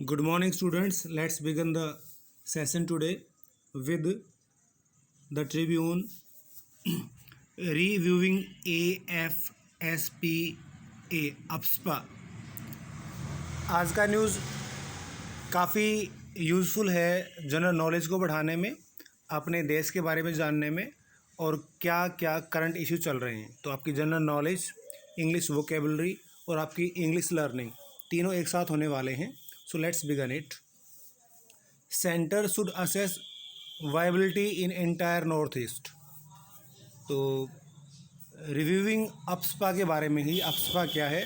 Good morning, students. Let's begin the session today with the Tribune reviewing AFSPA AFSPA। आज का news काफ़ी useful है general knowledge को बढ़ाने में, अपने देश के बारे में जानने में और क्या क्या करंट इशू चल रहे हैं। तो आपकी जनरल नॉलेज, इंग्लिश वोकेबलरी और आपकी इंग्लिश लर्निंग तीनों एक साथ होने वाले हैं। So let's begin it. Center should assess viability in entire Northeast. तो रिव्यूइंग अप्सपा के बारे में ही। अप्सपा क्या है?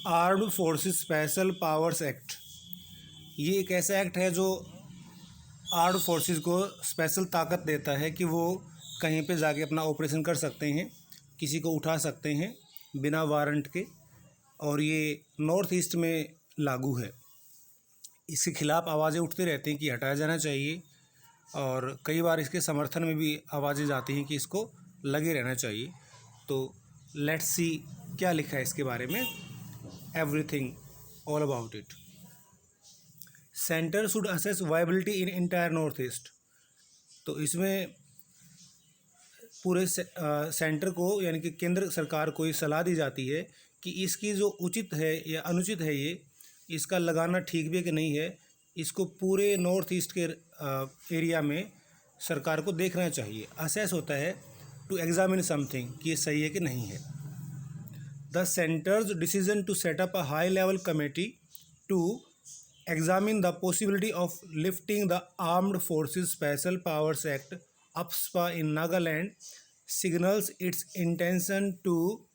Armed forces special powers act. ये एक ऐसा एक्ट है जो आर्म्ड फोर्सेस को स्पेशल ताकत देता है कि वो कहीं पे जाके अपना ऑपरेशन कर सकते हैं, किसी को उठा सकते हैं बिना वारंट के, और ये नॉर्थ ईस्ट में लागू है। इसके खिलाफ आवाज़ें उठती रहती हैं कि हटाया जाना चाहिए, और कई बार इसके समर्थन में भी आवाज़ें जाती हैं कि इसको लगे रहना चाहिए। तो लेट्स सी क्या लिखा है इसके बारे में। Everything all about it. Centre should assess viability in entire north east. तो इसमें पूरे सेंटर को यानी कि केंद्र सरकार को ये सलाह दी जाती है कि इसकी जो उचित है या अनुचित है, ये इसका लगाना ठीक भी है कि नहीं है, इसको पूरे नॉर्थ ईस्ट के एरिया में सरकार को देखना चाहिए। असेस होता है टू एग्जामिन समथिंग कि ये सही है कि नहीं है। The centre's decision to set up a high level committee to examine the possibility of lifting the armed forces special powers act AFSPA in Nagaland signals its intention to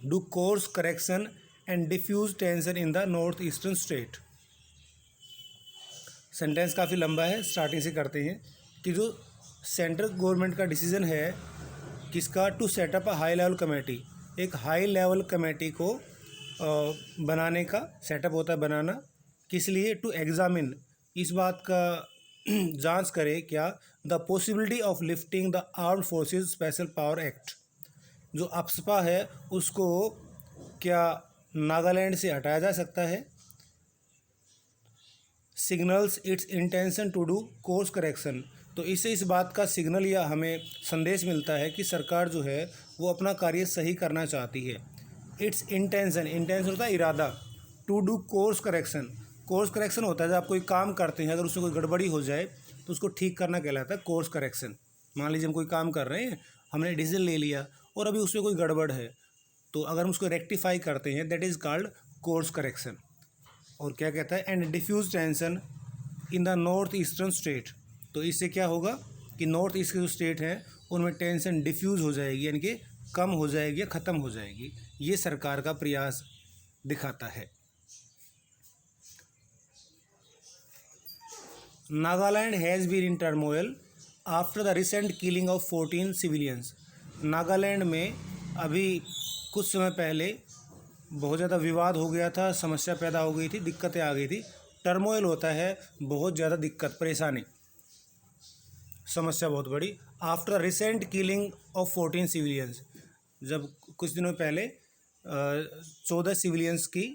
do course correction and diffuse tension in the north eastern state. Sentence काफ़ी लंबा है, starting से करते हैं कि जो central government का decision है किसका, to set up a high level committee, एक हाई लेवल कमेटी को बनाने का सेटअप होता है बनाना, किस लिए, टू एग्जामिन, इस बात का जांच करे क्या, the possibility of lifting the armed forces special power act, जो अप्सपा है उसको क्या नागालैंड से हटाया जा सकता है। Signals its intention to do course correction, तो इससे इस बात का सिग्नल या हमें संदेश मिलता है कि सरकार जो है वो अपना कार्य सही करना चाहती है। इट्स इंटेंशन, इंटेंशन होता है इरादा, to do course correction, course correction होता है जब आप कोई काम करते हैं, अगर उसमें कोई गड़बड़ी हो जाए तो उसको ठीक करना कहलाता है कोर्स करेक्शन। मान लीजिए हम कोई काम कर रहे हैं, हमने डिसीजन ले लिया और अभी उसमें कोई गड़बड़ है, तो अगर हम उसको रेक्टिफाई करते हैं that is called course correction. और क्या कहता है, and diffuse tension in the north eastern state, तो इससे क्या होगा कि नॉर्थ ईस्ट के जो स्टेट हैं उनमें टेंशन डिफ्यूज़ हो जाएगी, यानी कि कम हो जाएगी या ख़त्म हो जाएगी। ये सरकार का प्रयास दिखाता है। Nagaland has been in turmoil after the recent killing of 14 civilians. Nagaland में अभी कुछ समय पहले बहुत ज़्यादा विवाद हो गया था, समस्या पैदा हो गई थी, दिक्कतें आ गई थी। टर्मोइल होता है बहुत ज़्यादा दिक्कत, परेशानी, समस्या बहुत बड़ी। After recent killing of 14 civilians, जब कुछ दिनों पहले 14 सिविलियंस की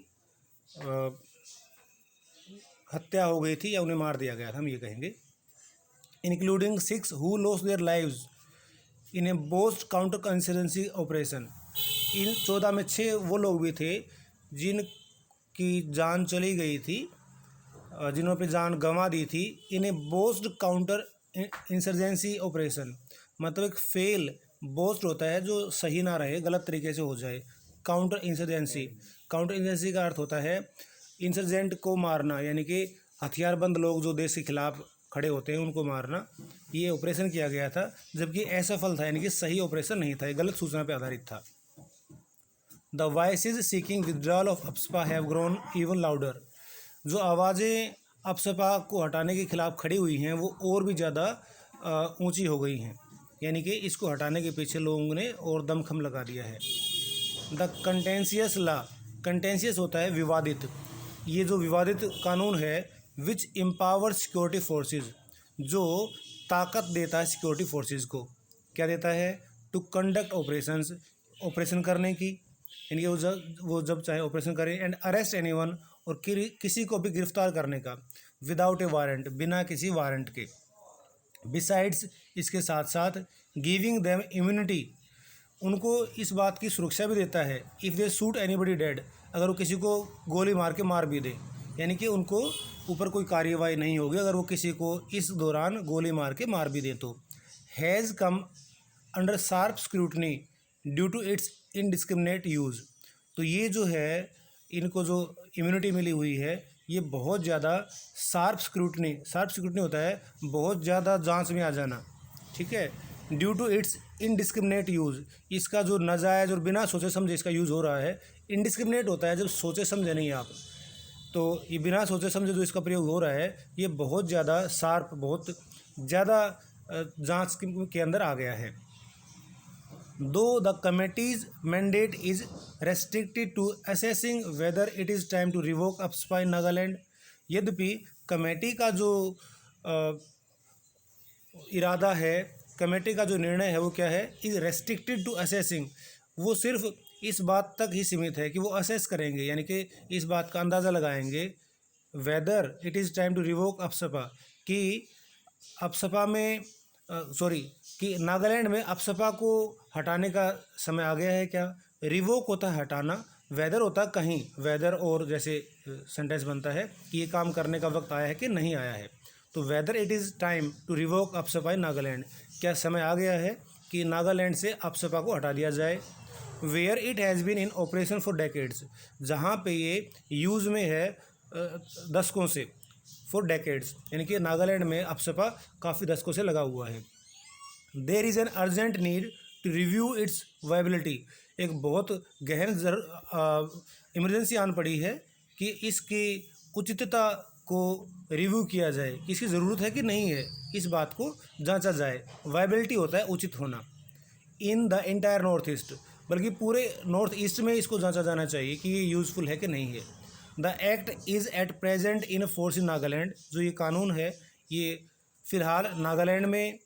हत्या हो गई थी या उन्हें मार दिया गया था, हम ये कहेंगे, including 6 who lost their lives in a botched counter insurgency operation. इन 14 में 6 वो लोग भी थे जिनकी जान चली गई थी, जिन्होंने अपनी जान गंवा दी थी। इन a botched counter insurgency operation, मतलब एक फेल, बोस्ट होता है जो सही ना रहे, गलत तरीके से हो जाए। काउंटर इंसर्जेंसी, काउंटर इंसर्जेंसी का अर्थ होता है इंसर्जेंट को मारना, यानी कि हथियारबंद लोग जो देश के खिलाफ खड़े होते हैं उनको मारना। ये ऑपरेशन किया गया था जबकि असफल था, यानी कि सही ऑपरेशन नहीं था, ये गलत सूचना पर आधारित था। The voices seeking withdrawal of AFSPA have grown even louder, जो आवाज़ें अप्सपा को हटाने के खिलाफ खड़ी हुई हैं वो और भी ज़्यादा ऊंची हो गई हैं, यानी कि इसको हटाने के पीछे लोगों ने और दमखम लगा दिया है। द कंटेंशियस लॉ, कंटेंशियस होता है विवादित, ये जो विवादित कानून है, विच एम्पावर सिक्योरिटी फोर्सेज, जो ताकत देता है सिक्योरिटी फोर्सेज को, क्या देता है, टू कंडक्ट ऑपरेशंस, ऑपरेशन करने की, यानी वो जब चाहे ऑपरेशन करे। एंड अरेस्ट एनीवन, और किसी को भी गिरफ्तार करने का, विदाउट ए वारंट, बिना किसी वारंट के। बिसाइड्स, इसके साथ साथ, गिविंग देम इम्यूनिटी, उनको इस बात की सुरक्षा भी देता है, if they shoot anybody dead, अगर वो किसी को गोली मार के मार भी दे, यानी कि उनको ऊपर कोई कार्रवाई नहीं होगी अगर वो किसी को इस दौरान गोली मार के मार भी दे तो। Has come under sharp scrutiny due to its indiscriminate use, तो ये जो है इनको जो इम्यूनिटी मिली हुई है ये बहुत ज़्यादा शार्प स्क्रूटनी होता है बहुत ज़्यादा जांच में आ जाना, ठीक है। Due to its indiscriminate use, इसका जो नाजायज़ और बिना सोचे समझे इसका यूज़ हो रहा है। इनडिस्क्रिमिनेट होता है जब सोचे समझे नहीं आप, तो ये बिना सोचे समझे जो इसका प्रयोग हो रहा है ये बहुत ज़्यादा शार्प, बहुत ज़्यादा जांच के अंदर आ गया है। Though the committee's mandate is restricted to assessing whether it is time to revoke AFSPA in Nagaland, यद्यपि कमेटी का जो इरादा है, कमेटी का जो निर्णय है वो क्या है, इज रेस्ट्रिक्टेड टू असेसिंग, वो सिर्फ इस बात तक ही सीमित है कि वो असेस करेंगे, यानी कि इस बात का अंदाज़ा लगाएंगे, whether it is time to revoke AFSPA, कि अपसपा में कि नागालैंड में अपसपा को हटाने का समय आ गया है क्या। रिवोक होता है हटाना, वेदर होता है कहीं, वेदर और जैसे सेंटेंस बनता है कि ये काम करने का वक्त आया है कि नहीं आया है। तो whether it is time to revoke AFSPA in Nagaland, क्या समय आ गया है कि नागालैंड से अपसपा को हटा दिया जाए। Where it has been in operation for decades, जहाँ पे ये यूज़ में है दशकों से, फॉर डेकेड्स, यानी कि नागालैंड में अपसपा काफ़ी दशकों से लगा हुआ है। There is an urgent need to review its viability, एक बहुत गहन इमरजेंसी आन पड़ी है कि इसकी उचितता को रिव्यू किया जाए, इसकी ज़रूरत है कि नहीं है, इस बात को जांचा जाए। वायबिलिटी होता है उचित होना। In the entire north east, बल्कि पूरे नॉर्थ ईस्ट में इसको जांचा जाना चाहिए कि ये यूज़फुल है कि नहीं है। The act is at present in force in Nagaland, जो ये कानून है ये फ़िलहाल नागालैंड में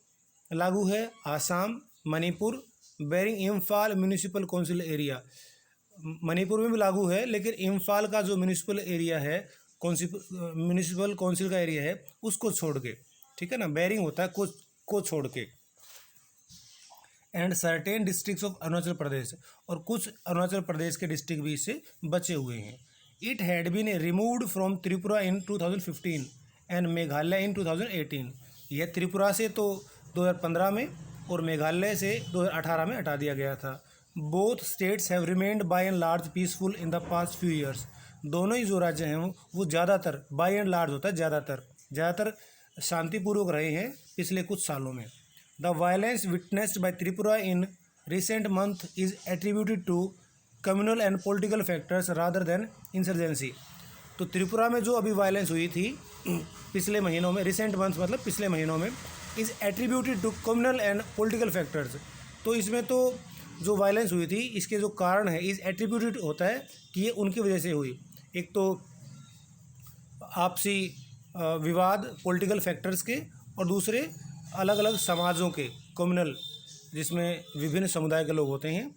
लागू है, Assam, Manipur, barring Imphal municipal council area, Manipur में भी लागू है, लेकिन इम्फाल का जो म्यूनिसिपल एरिया है, म्यूनिसिपल काउंसिल का एरिया है उसको छोड़ के, ठीक है ना, बेरिंग होता है को छोड़ के। And certain districts of Arunachal Pradesh, और कुछ अरुणाचल प्रदेश के डिस्ट्रिक्ट भी इससे बचे हुए हैं। It had been removed from Tripura in 2015 and Meghalaya in 2018, यह त्रिपुरा से तो 2015 में और मेघालय से 2018 में हटा दिया गया था। Both states have remained by and large peaceful in the past few years, दोनों ही जो राज्य हैं वो ज़्यादातर, बाय एंड लार्ज होता है ज़्यादातर शांतिपूर्वक रहे हैं पिछले कुछ सालों में। The violence witnessed by Tripura in recent month is attributed to communal and political factors rather than insurgency, तो त्रिपुरा में जो अभी वायलेंस हुई थी पिछले महीनों में, रिसेंट मंथ मतलब पिछले महीनों में, is attributed to communal and political factors, तो इसमें तो जो वायलेंस हुई थी इसके जो कारण है इज़ एट्रीब्यूटेड होता है कि ये उनकी वजह से हुई। एक तो आपसी विवाद पॉलिटिकल फैक्टर्स के, और दूसरे अलग अलग समाजों के, कम्युनल, जिसमें विभिन्न समुदाय के लोग होते हैं,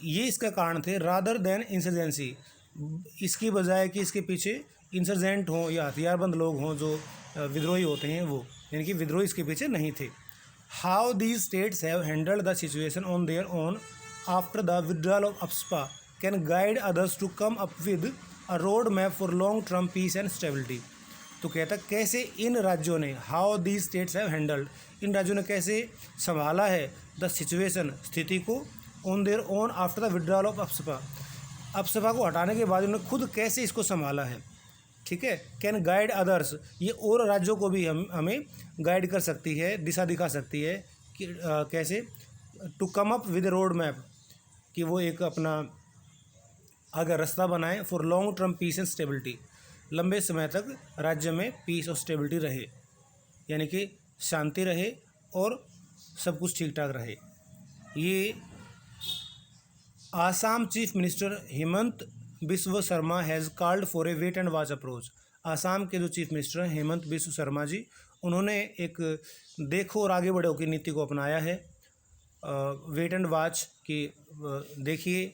ये इसका कारण थे। रादर देन इंसर्जेंसी, इसकी बजाय कि इसके पीछे इंसर्जेंट हों या हथियारबंद लोग हों जो विद्रोही होते हैं, वो, यानी कि विद्रोही इसके पीछे नहीं थे। How these states have handled the situation on their own after the withdrawal of AFSPA can guide others to come up with a road map for long term peace and stability, तो कहता कैसे इन राज्यों ने, how these states have handled, इन राज्यों ने कैसे संभाला है द सिचुएशन, स्थिति को, on their own after the withdrawal of AFSPA को हटाने के बाद उन्होंने खुद कैसे इसको संभाला है, ठीक है। कैन गाइड अदर्स, ये और राज्यों को भी हमें गाइड कर सकती है, दिशा दिखा सकती है कि कैसे। To come up with road map, कि वो एक अपना आगे रास्ता बनाए, for long term peace and stability, लंबे समय तक राज्य में पीस और स्टेबिलिटी रहे, यानी कि शांति रहे और सब कुछ ठीक ठाक रहे। ये Assam chief minister Himanta Biswa Sarma has called for a wait and watch approach, Assam के जो चीफ मिनिस्टर हैं हेमंत बिस्व शर्मा जी, उन्होंने एक देखो और आगे बढ़ो की नीति को अपनाया है। वेट एंड वॉच की, देखिए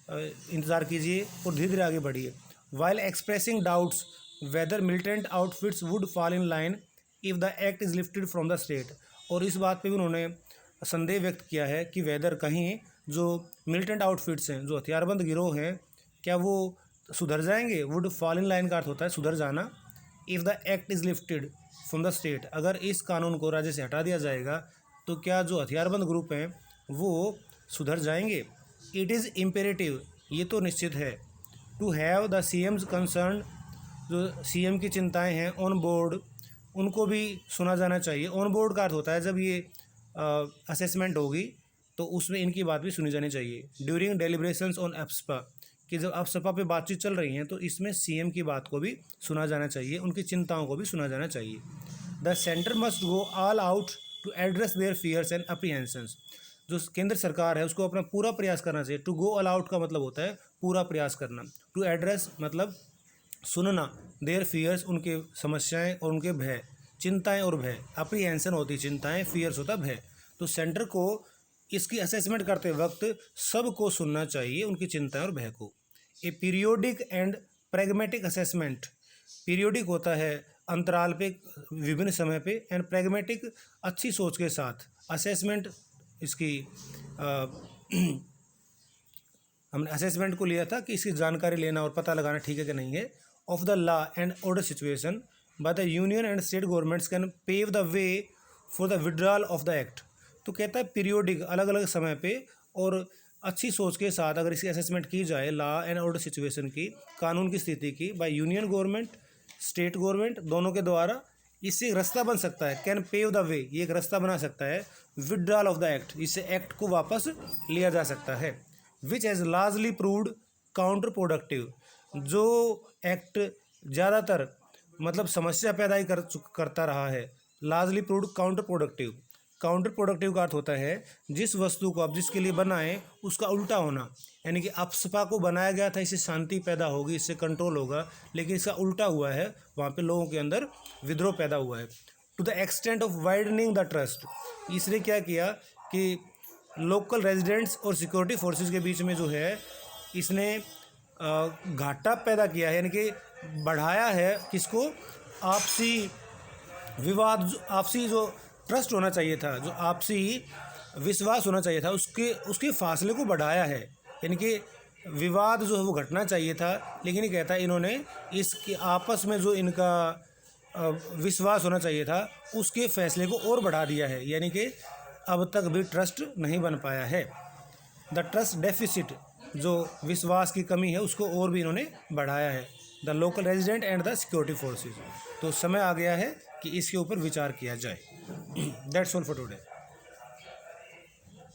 इंतज़ार कीजिए और धीरे धीरे आगे बढ़िए। While expressing doubts whether militant outfits would fall in line if the act is lifted from the state, और इस बात पे भी उन्होंने संदेह व्यक्त किया है कि वेदर कहीं जो मिलिटेंट आउटफिट्स हैं, जो हथियारबंद गिरोह हैं, क्या वो सुधर जाएंगे। वुड फॉल इन लाइन का अर्थ होता है सुधर जाना। If the act is lifted from the state, अगर इस कानून को राज्य से हटा दिया जाएगा तो क्या जो हथियारबंद ग्रुप हैं वो सुधर जाएंगे। इट इज़ इम्पेरेटिव, ये तो निश्चित है, to have the CM's concern, जो CM की चिंताएं हैं, ऑन बोर्ड, उनको भी सुना जाना चाहिए। ऑन बोर्ड का अर्थ होता है जब ये असेसमेंट होगी तो उसमें इनकी बात भी सुनी जानी चाहिए। ड्यूरिंग डेलिब्रेशंस ऑन एप्सपा, कि जब एप्सपा पे बातचीत चल रही हैं तो इसमें CM की बात को भी सुना जाना चाहिए, उनकी चिंताओं को भी सुना जाना चाहिए। The centre must go all out to address their fears and apprehensions, जो केंद्र सरकार है उसको अपना पूरा प्रयास करना चाहिए। टू गो ऑल आउट का मतलब होता है पूरा प्रयास करना। टू एड्रेस मतलब सुनना, देयर फियर्स उनके समस्याएं और उनके भय, चिंताएं और भय। अप्रीहेंशन होती चिंताएं, फियर्स होता भय। तो सेंटर को इसकी असेसमेंट करते वक्त सबको सुनना चाहिए, उनकी चिंताएं और भय को। ए periodic and pragmatic assessment, periodic होता है अंतराल पे, विभिन्न समय पे, एंड प्रैग्मेटिक अच्छी सोच के साथ। असेसमेंट इसकी हमने असेसमेंट को लिया था कि इसकी जानकारी लेना और पता लगाना ठीक है कि नहीं है। Of the law and order situation by the union and state governments can pave the way for the withdrawal of the act. तो कहता है पीरियोडिक, अलग अलग समय पे और अच्छी सोच के साथ अगर इसकी असेसमेंट की जाए, लॉ एंड ऑर्डर सिचुएशन की, कानून की स्थिति की, by union government, state government, दोनों के द्वारा, इससे एक रास्ता बन सकता है। कैन पेव द वे, ये एक रास्ता बना सकता है विड्रॉल ऑफ द एक्ट, इससे एक्ट को वापस लिया जा सकता है। Which has largely proved counter productive, जो एक्ट ज़्यादातर मतलब समस्या पैदा ही करता रहा है। Largely proved counter productive, counter productive का अर्थ होता है जिस वस्तु को आप जिसके लिए बनाएं उसका उल्टा होना, यानी कि अपसपा को बनाया गया था इससे शांति पैदा होगी, इससे कंट्रोल होगा, लेकिन इसका उल्टा हुआ है, वहाँ पे लोगों के अंदर विद्रोह पैदा हुआ है। To the extent of widening the trust, इसने क्या किया कि लोकल रेजिडेंट्स और सिक्योरिटी फोर्सेस के बीच में जो है इसने घाटा पैदा किया है, यानी कि बढ़ाया है किसको, आपसी विवाद, आपसी जो ट्रस्ट होना चाहिए था, जो आपसी विश्वास होना चाहिए था, उसके फासले को बढ़ाया है। यानी कि विवाद जो है वो घटना चाहिए था, लेकिन ये कहता है इन्होंने इसके आपस में जो इनका विश्वास होना चाहिए था उसके फैसले को और बढ़ा दिया है, यानी कि अब तक भी ट्रस्ट नहीं बन पाया है। द ट्रस्ट डेफिसिट, जो विश्वास की कमी है उसको और भी इन्होंने बढ़ाया है। The local resident and the security forces, तो समय आ गया है कि इसके ऊपर विचार किया जाए। That's all for today.